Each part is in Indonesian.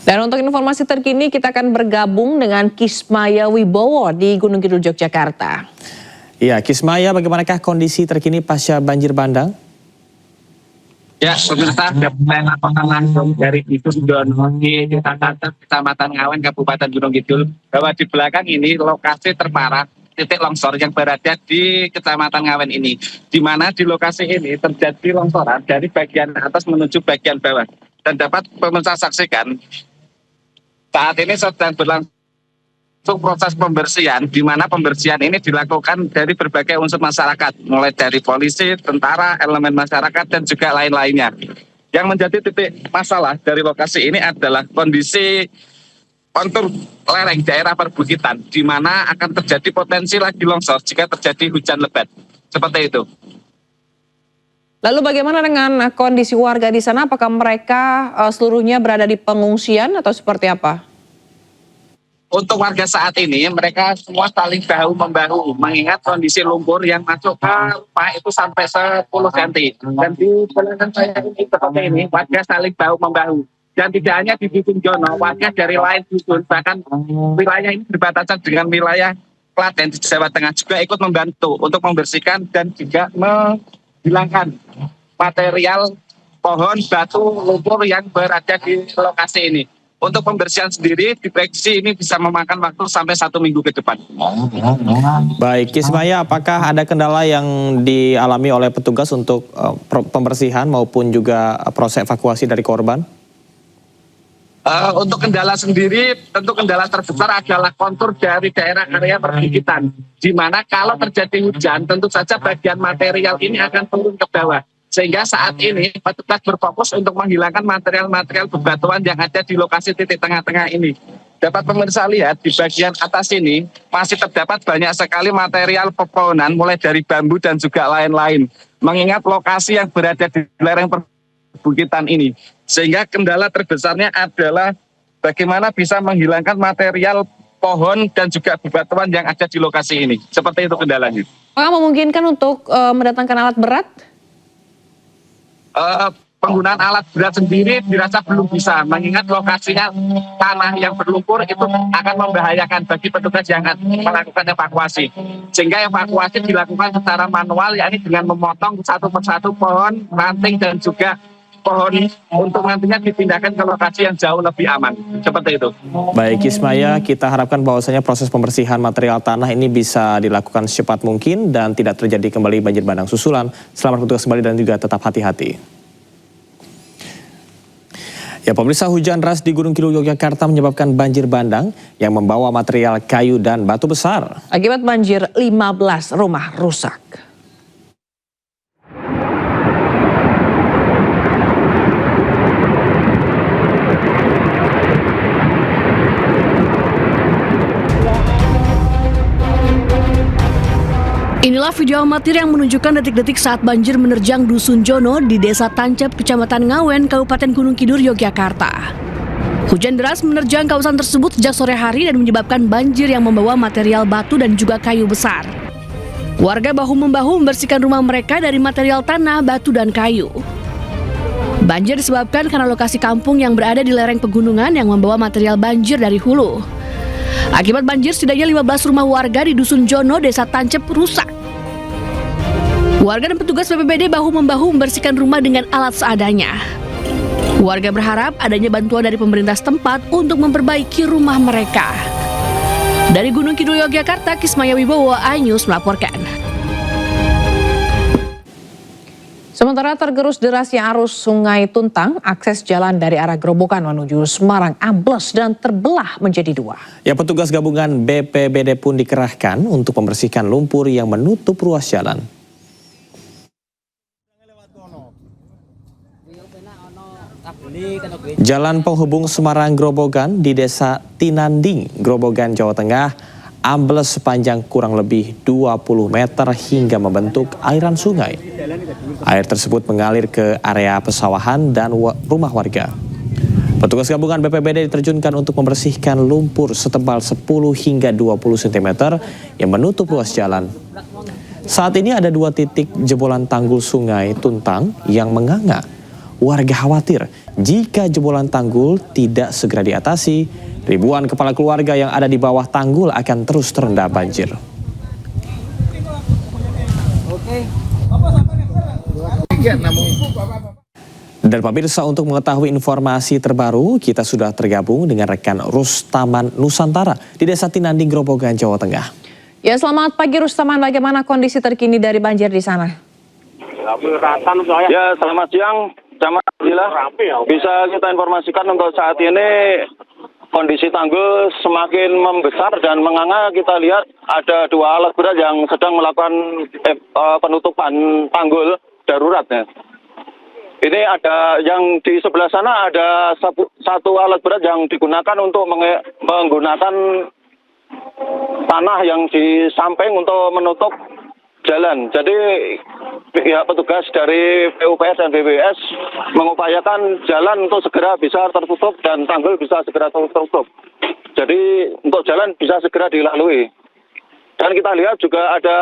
Dan untuk informasi terkini kita akan bergabung dengan Kismaya Wibowo di Gunung Kidul, Yogyakarta. Ya, Kismaya, bagaimanakah kondisi terkini pasca banjir bandang? Ya, pemirsa, laporan langsung dari Dusun Jono di Kecamatan Ngawen, Kabupaten Gunung Kidul, bahwa di belakang ini lokasi terparah titik longsor yang berada di Kecamatan Ngawen ini, di mana di lokasi ini terjadi longsoran dari bagian atas menuju bagian bawah. Dan dapat pemirsa saksikan, saat ini sedang berlangsung proses pembersihan, di mana pembersihan ini dilakukan dari berbagai unsur masyarakat, mulai dari polisi, tentara, elemen masyarakat, dan juga lain-lainnya. Yang menjadi titik masalah dari lokasi ini adalah kondisi kontur lereng daerah perbukitan, di mana akan terjadi potensi lagi longsor jika terjadi hujan lebat. Seperti itu. Lalu bagaimana dengan kondisi warga di sana? Apakah mereka seluruhnya berada di pengungsian atau seperti apa? Untuk warga saat ini, mereka semua saling bahu-membahu, mengingat kondisi lumpur yang masuk ke rumah itu sampai 10 cm. Dan di belakang saya ini seperti ini, warga saling bahu-membahu. Dan tidak hanya di Dusun Jono, warga dari lain dusun, bahkan wilayah ini berbatasan dengan wilayah Klaten di Jawa Tengah juga ikut membantu untuk membersihkan dan juga menghilangkan material pohon, batu, lumpur yang berada di lokasi ini. Untuk pembersihan sendiri diprediksi ini bisa memakan waktu sampai 1 minggu ke depan. Baik, Kismaya, apakah ada kendala yang dialami oleh petugas untuk pembersihan maupun juga proses evakuasi dari korban? Untuk kendala sendiri, tentu kendala terbesar adalah kontur dari daerah area perbukitan, di mana kalau terjadi hujan, tentu saja bagian material ini akan turun ke bawah. Sehingga saat ini petugas berfokus untuk menghilangkan material-material bebatuan yang ada di lokasi titik tengah-tengah ini. Dapat pemirsa lihat di bagian atas ini masih terdapat banyak sekali material pepohonan, mulai dari bambu dan juga lain-lain. Mengingat lokasi yang berada di lereng perbukitan ini. Sehingga kendala terbesarnya adalah bagaimana bisa menghilangkan material pohon dan juga bebatuan yang ada di lokasi ini. Seperti itu kendalanya. Apakah memungkinkan untuk mendatangkan alat berat? Penggunaan alat berat sendiri dirasa belum bisa, mengingat lokasinya tanah yang berlumpur itu akan membahayakan bagi petugas yang akan melakukan evakuasi. Sehingga evakuasi dilakukan secara manual, yakni dengan memotong satu persatu pohon, ranting, dan juga pohon untuk nantinya dipindahkan ke lokasi yang jauh lebih aman. Seperti itu. Baik, Kismaya, kita harapkan bahwasanya proses pembersihan material tanah ini bisa dilakukan secepat mungkin dan tidak terjadi kembali banjir bandang susulan. Selamat bertugas kembali dan juga tetap hati-hati. Ya, pemirsa, hujan deras di Gunung Kidul, Yogyakarta menyebabkan banjir bandang yang membawa material kayu dan batu besar. Akibat banjir, 15 rumah rusak. Inilah video amatir yang menunjukkan detik-detik saat banjir menerjang Dusun Jono di Desa Tancep, Kecamatan Ngawen, Kabupaten Gunung Kidul, Yogyakarta. Hujan deras menerjang kawasan tersebut sejak sore hari dan menyebabkan banjir yang membawa material batu dan juga kayu besar. Warga bahu-membahu membersihkan rumah mereka dari material tanah, batu, dan kayu. Banjir disebabkan karena lokasi kampung yang berada di lereng pegunungan yang membawa material banjir dari hulu. Akibat banjir, setidaknya 15 rumah warga di Dusun Jono, Desa Tancep rusak. Warga dan petugas BPBD bahu-membahu membersihkan rumah dengan alat seadanya. Warga berharap adanya bantuan dari pemerintah setempat untuk memperbaiki rumah mereka. Dari Gunung Kidul, Yogyakarta, Kismaya Wibowo, iNews melaporkan. Sementara tergerus derasnya arus Sungai Tuntang, akses jalan dari arah Grobogan menuju Semarang ambles dan terbelah menjadi dua. Ya, petugas gabungan BPBD pun dikerahkan untuk membersihkan lumpur yang menutup ruas jalan. Jalan penghubung Semarang Grobogan di Desa Tinanding, Grobogan, Jawa Tengah, ambles sepanjang kurang lebih 20 meter hingga membentuk aliran sungai. Air tersebut mengalir ke area pesawahan dan rumah warga. Petugas gabungan BPBD diterjunkan untuk membersihkan lumpur setebal 10 hingga 20 cm yang menutup ruas jalan. Saat ini ada 2 titik jebolan tanggul Sungai Tuntang yang menganga. Warga khawatir jika jebolan tanggul tidak segera diatasi, ribuan kepala keluarga yang ada di bawah tanggul akan terus terendam banjir. Dan pemirsa, untuk mengetahui informasi terbaru, kita sudah tergabung dengan rekan Rustaman Nusantara di Desa Tinanding, Grobogan, Jawa Tengah. Ya, selamat pagi Rustaman, bagaimana kondisi terkini dari banjir di sana? Ya, selamat siang. Sama bisa kita informasikan untuk saat ini kondisi tanggul semakin membesar dan menganga. Kita lihat ada dua alat berat yang sedang melakukan penutupan tanggul daruratnya. Ini ada yang di sebelah sana, ada satu alat berat yang digunakan untuk menggunakan tanah yang di samping untuk menutup jalan. Jadi pihak petugas dari PUPS dan BPBS mengupayakan jalan untuk segera bisa tertutup dan tanggul bisa segera tertutup. Jadi untuk jalan bisa segera dilalui. Dan kita lihat juga ada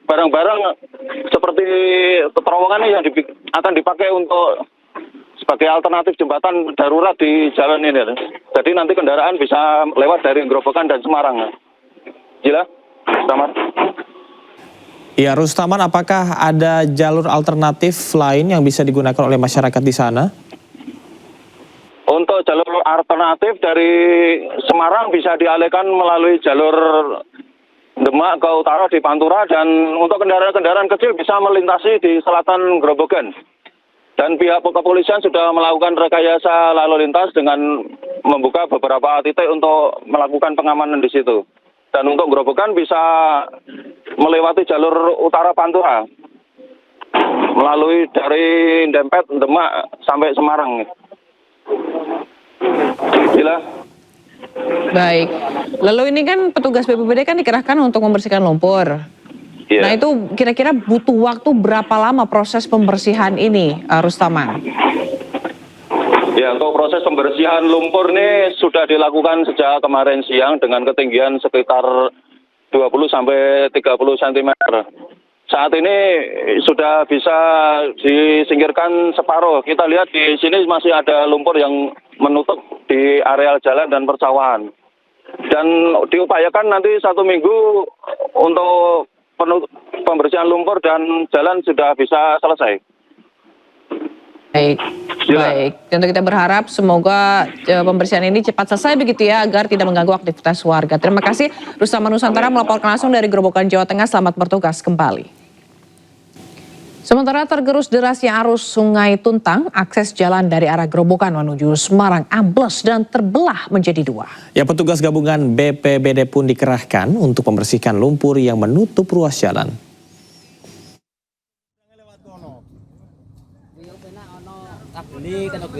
barang-barang seperti terowongan yang akan dipakai untuk sebagai alternatif jembatan darurat di jalan ini. Jadi nanti kendaraan bisa lewat dari Grobogan dan Semarang. Gila, selamat. Ya, Rustaman, apakah ada jalur alternatif lain yang bisa digunakan oleh masyarakat di sana? Untuk jalur alternatif dari Semarang bisa dialihkan melalui jalur Demak ke utara di Pantura, dan untuk kendaraan-kendaraan kecil bisa melintasi di selatan Grobogan. Dan pihak kepolisian sudah melakukan rekayasa lalu lintas dengan membuka beberapa titik untuk melakukan pengamanan di situ. Dan untuk Grobogan bisa melewati jalur utara Pantura melalui dari Dempet, Demak sampai Semarang. Gila. Baik, lalu ini kan petugas BPBD kan dikerahkan untuk membersihkan lumpur. Yeah. Nah, itu kira-kira butuh waktu berapa lama proses pembersihan ini, Rustaman? Ya, untuk proses pembersihan lumpur ini sudah dilakukan sejak kemarin siang dengan ketinggian sekitar 20 sampai 30 cm. Saat ini sudah bisa disingkirkan separuh. Kita lihat di sini masih ada lumpur yang menutup di areal jalan dan persawahan. Dan diupayakan nanti 1 minggu untuk pembersihan lumpur dan jalan sudah bisa selesai. Baik, baik. Tentu kita berharap semoga pembersihan ini cepat selesai begitu ya, agar tidak mengganggu aktivitas warga. Terima kasih, Rustaman Nusantara melaporkan langsung dari Grobogan, Jawa Tengah. Selamat bertugas kembali. Sementara tergerus derasnya arus Sungai Tuntang, akses jalan dari arah Grobogan menuju Semarang ambles dan terbelah menjadi dua. Ya, petugas gabungan BPBD pun dikerahkan untuk membersihkan lumpur yang menutup ruas jalan.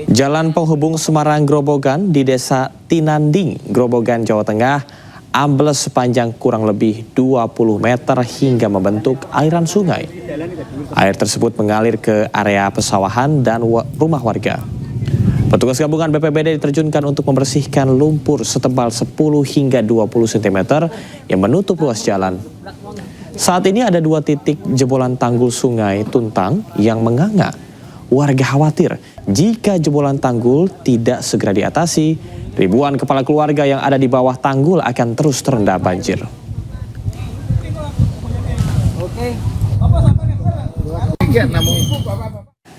Jalan penghubung Semarang Grobogan di Desa Tinanding, Grobogan, Jawa Tengah, ambles sepanjang kurang lebih 20 meter hingga membentuk aliran sungai. Air tersebut mengalir ke area pesawahan dan rumah warga. Petugas gabungan BPBD diterjunkan untuk membersihkan lumpur setebal 10 hingga 20 cm yang menutup ruas jalan. Saat ini ada 2 titik jebolan tanggul Sungai Tuntang yang menganga. Warga khawatir jika jebolan tanggul tidak segera diatasi, ribuan kepala keluarga yang ada di bawah tanggul akan terus terendam banjir. Oke.